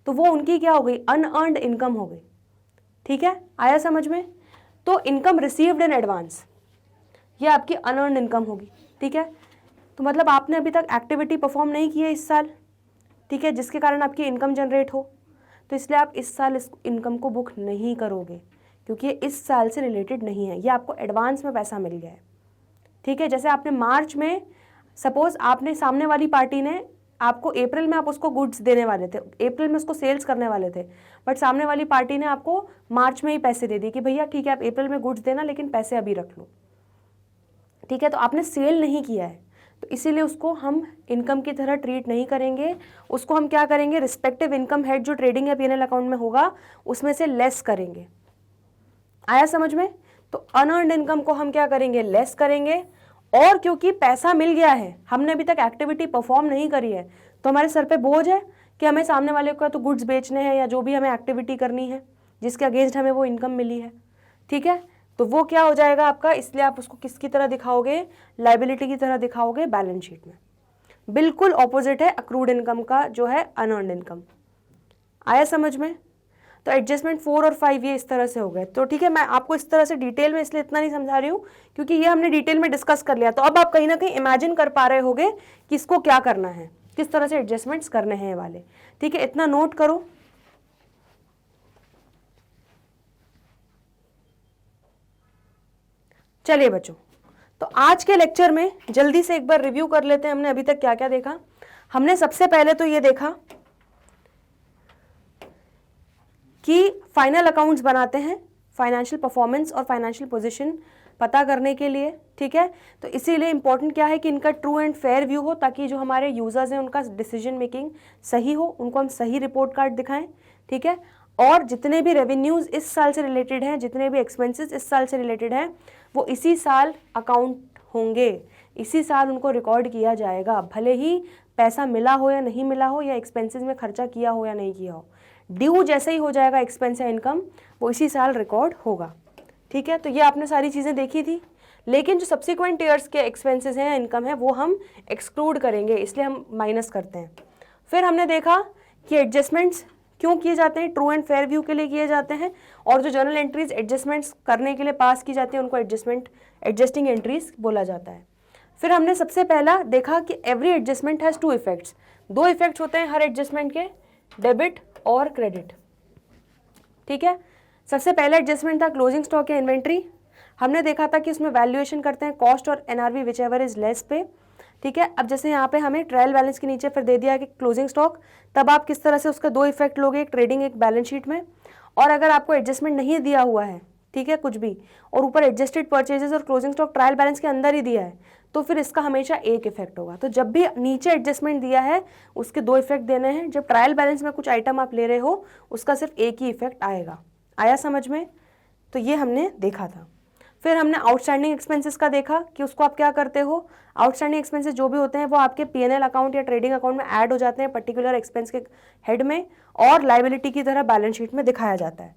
तो वो उनकी क्या हो गई, अनअर्न्ड इनकम हो गई, ठीक है। आया समझ में। तो इनकम रिसीव्ड इन एडवांस ये आपकी अनअर्न्ड इनकम होगी, ठीक है। तो मतलब आपने अभी तक एक्टिविटी परफॉर्म नहीं की है इस साल, ठीक है, जिसके कारण आपकी इनकम जनरेट हो, तो इसलिए आप इस साल इस इनकम को बुक नहीं करोगे क्योंकि ये इस साल से रिलेटेड नहीं है, ये आपको एडवांस में पैसा मिल गया है। ठीक है, जैसे आपने मार्च में, सपोज आपने सामने वाली पार्टी ने आपको अप्रैल में आप उसको गुड्स देने वाले थे, अप्रैल में उसको सेल्स करने वाले थे, बट सामने वाली पार्टी ने आपको मार्च में ही पैसे दे दिए कि भैया ठीक है आप अप्रैल में गुड्स देना लेकिन पैसे अभी रख लो। ठीक है, तो आपने सेल नहीं किया है, तो इसीलिए उसको हम इनकम की तरह ट्रीट नहीं करेंगे। उसको हम क्या करेंगे, रिस्पेक्टिव इनकम हेड जो ट्रेडिंग या P&L अकाउंट में होगा उसमें से लेस करेंगे। आया समझ में? तो अनअर्न्ड इनकम को हम क्या करेंगे, लेस करेंगे। और क्योंकि पैसा मिल गया है, हमने अभी तक एक्टिविटी परफॉर्म नहीं करी है, तो हमारे सर पे बोझ है कि हमें सामने वाले को तो गुड्स बेचने हैं या जो भी हमें एक्टिविटी करनी है जिसके अगेंस्ट हमें वो इनकम मिली है। ठीक है, तो वो क्या हो जाएगा आपका, इसलिए आप उसको किसकी तरह दिखाओगे, लायबिलिटी की तरह दिखाओगे बैलेंस शीट में। बिल्कुल ऑपोजिट है अक्रूड इनकम का जो है अनअर्न्ड इनकम। आया समझ में? तो एडजस्टमेंट 4 और 5 ये इस तरह से हो गए। तो ठीक है, मैं आपको इस तरह से डिटेल में इसलिए इतना नहीं समझा रही हूँ क्योंकि ये हमने डिटेल में डिस्कस कर लिया। तो अब आप कहीं ना कहीं इमेजिन कर पा रहे होगे कि इसको क्या करना है, किस तरह से एडजस्टमेंट्स करने हैं ये वाले। ठीक है, इतना नोट करो। चलिए बच्चों, तो आज के लेक्चर में जल्दी से एक बार रिव्यू कर लेते हैं हमने अभी तक क्या क्या देखा। हमने सबसे पहले तो ये देखा कि फाइनल अकाउंट्स बनाते हैं फाइनेंशियल परफॉर्मेंस और फाइनेंशियल पोजीशन पता करने के लिए। ठीक है, तो इसीलिए इंपॉर्टेंट क्या है कि इनका ट्रू एंड फेयर व्यू हो, ताकि जो हमारे यूजर्स हैं उनका डिसीजन मेकिंग सही हो, उनको हम सही रिपोर्ट कार्ड दिखाएं। ठीक है, और जितने भी रेवेन्यूज इस साल से रिलेटेड हैं, जितने भी एक्सपेंसेस इस साल से रिलेटेड हैं, वो इसी साल अकाउंट होंगे, इसी साल उनको रिकॉर्ड किया जाएगा, भले ही पैसा मिला हो या नहीं मिला हो, या एक्सपेंसेस में खर्चा किया हो या नहीं किया हो। ड्यू जैसे ही हो जाएगा एक्सपेंस या इनकम, वो इसी साल रिकॉर्ड होगा। ठीक है, तो ये आपने सारी चीज़ें देखी थी। लेकिन जो सब्सिक्वेंट ईयर्स के एक्सपेंसेस हैं, इनकम है, वो हम एक्सक्लूड करेंगे, इसलिए हम माइनस करते हैं। फिर हमने देखा कि एडजस्टमेंट्स क्यों किए जाते हैं, ट्रू एंड फेयर व्यू के लिए किए जाते हैं, और जो जर्नल एंट्रीज एडजस्टमेंट्स करने के लिए पास की जाती है उनको एडजस्टिंग एंट्रीज बोला जाता है। फिर हमने सबसे पहला देखा कि every adjustment has 2 effects, 2 effects होते हैं हर एडजस्टमेंट के, डेबिट और क्रेडिट। ठीक है, सबसे पहला एडजस्टमेंट था क्लोजिंग स्टॉक या इन्वेंट्री। हमने देखा था कि उसमें वैल्यूएशन करते हैं कॉस्ट और NRV which ever is less पे। ठीक है, अब जैसे यहाँ पे हमें ट्रायल बैलेंस के नीचे फिर दे दिया कि क्लोजिंग स्टॉक, तब आप किस तरह से उसका 2 इफेक्ट लोगे, एक ट्रेडिंग एक बैलेंस शीट में। और अगर आपको एडजस्टमेंट नहीं दिया हुआ है, ठीक है, कुछ भी, और ऊपर एडजस्टेड परचेजेस और क्लोजिंग स्टॉक ट्रायल बैलेंस के अंदर ही दिया है, तो फिर इसका हमेशा एक इफेक्ट होगा। तो जब भी नीचे एडजस्टमेंट दिया है उसके 2 इफेक्ट देने हैं, जब ट्रायल बैलेंस में कुछ आइटम आप ले रहे हो उसका सिर्फ एक ही इफेक्ट आएगा। आया समझ में? तो ये हमने देखा था। फिर हमने आउटस्टैंडिंग एक्सपेंसेस का देखा कि उसको आप क्या करते हो, आउटस्टैंडिंग एक्सपेंसेस जो भी होते हैं वो आपके P&L अकाउंट या ट्रेडिंग अकाउंट में ऐड हो जाते हैं पर्टिकुलर एक्सपेंस के हेड में, और लायबिलिटी की तरह बैलेंस शीट में दिखाया जाता है।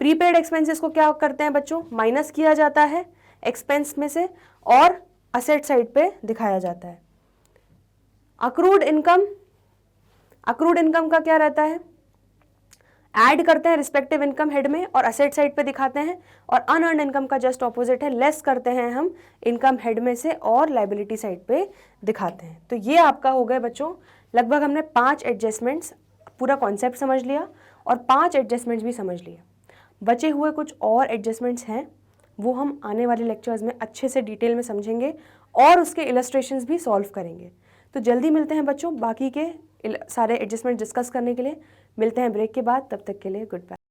प्रीपेड एक्सपेंसेस को क्या करते हैं बच्चों, माइनस किया जाता है एक्सपेंस में से और असेट साइड पे दिखाया जाता है। अक्रूड इनकम, अक्रूड इनकम का क्या रहता है, ऐड करते हैं रिस्पेक्टिव इनकम हेड में और असेट साइड पे दिखाते हैं, और अनअर्न्ड इनकम का जस्ट ऑपोजिट है, लेस करते हैं हम इनकम हेड में से और लायबिलिटी साइड पे दिखाते हैं। तो ये आपका हो गए बच्चों, लगभग हमने 5 एडजस्टमेंट्स, पूरा कॉन्सेप्ट समझ लिया और 5 एडजस्टमेंट्स भी समझ लिए। बचे हुए कुछ और एडजस्टमेंट्स हैं, वो हम आने वाले लेक्चर्स में अच्छे से डिटेल में समझेंगे और उसके इलस्ट्रेशंस भी सॉल्व करेंगे। तो जल्दी मिलते हैं बच्चों बाकी के सारे एडजस्टमेंट डिस्कस करने के लिए। मिलते हैं ब्रेक के बाद, तब तक के लिए गुड बाय।